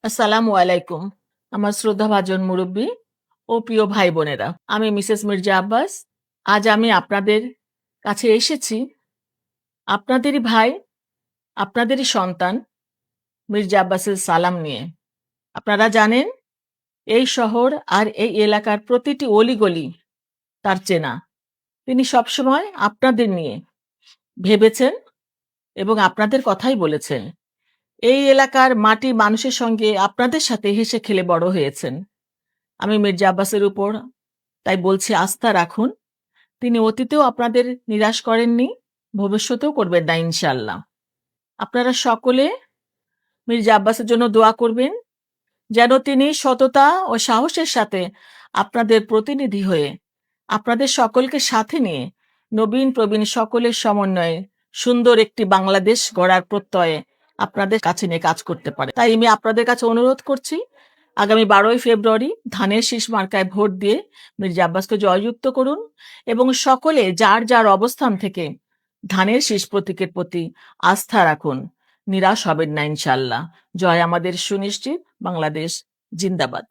আসসালামু আলাইকুম। আমার শ্রদ্ধাভাজন মুরব্বী ও প্রিয় ভাই বোনেরা, আমি মিসেস মির্জা আব্বাস। আজ আমি আপনাদের কাছে এসেছি আপনাদেরই ভাই, আপনাদেরই সন্তান মির্জা আব্বাসের সালাম নিয়ে। আপনারা জানেন এই শহর আর এই এলাকার প্রতিটি অলিগলি তার চেনা। তিনি সবসময় আপনাদের নিয়ে ভেবেছেন এবং আপনাদের কথাই বলেছেন। এই এলাকার মাটি মানুষের সঙ্গে আপনাদের সাথে হেসে খেলে বড় হয়েছেন। আমি মির্জা আব্বাসের উপর তাই বলছি, আস্থা রাখুন। তিনি অতীতেও আপনাদের নিরাশ করেননি, ভবিষ্যতেও করবেন না ইনশাআল্লাহ। আপনারা সকলে মির্জা আব্বাসের জন্য দোয়া করবেন, যেন তিনি সততা ও সাহসের সাথে আপনাদের প্রতিনিধি হয়ে আপনাদের সকলকে সাথে নিয়ে নবীন প্রবীণ সকলের সমন্বয়ে সুন্দর একটি বাংলাদেশ গড়ার প্রত্যয়ে আপনাদের কাছে নিয়ে কাজ করতে পারে। তাই আমি আপনাদের কাছে অনুরোধ করছি, আগামী 12ই ফেব্রুয়ারি ধানের শীষ মার্কায় ভোট দিয়ে মির্জা আব্বাসকে জয়যুক্ত করুন এবং সকলে যার যার অবস্থান থেকে ধানের শীষ প্রতীকের প্রতি আস্থা রাখুন। নিরাশ হবেন না ইনশাআল্লাহ। জয় আমাদের সুনিশ্চিত। বাংলাদেশ জিন্দাবাদ।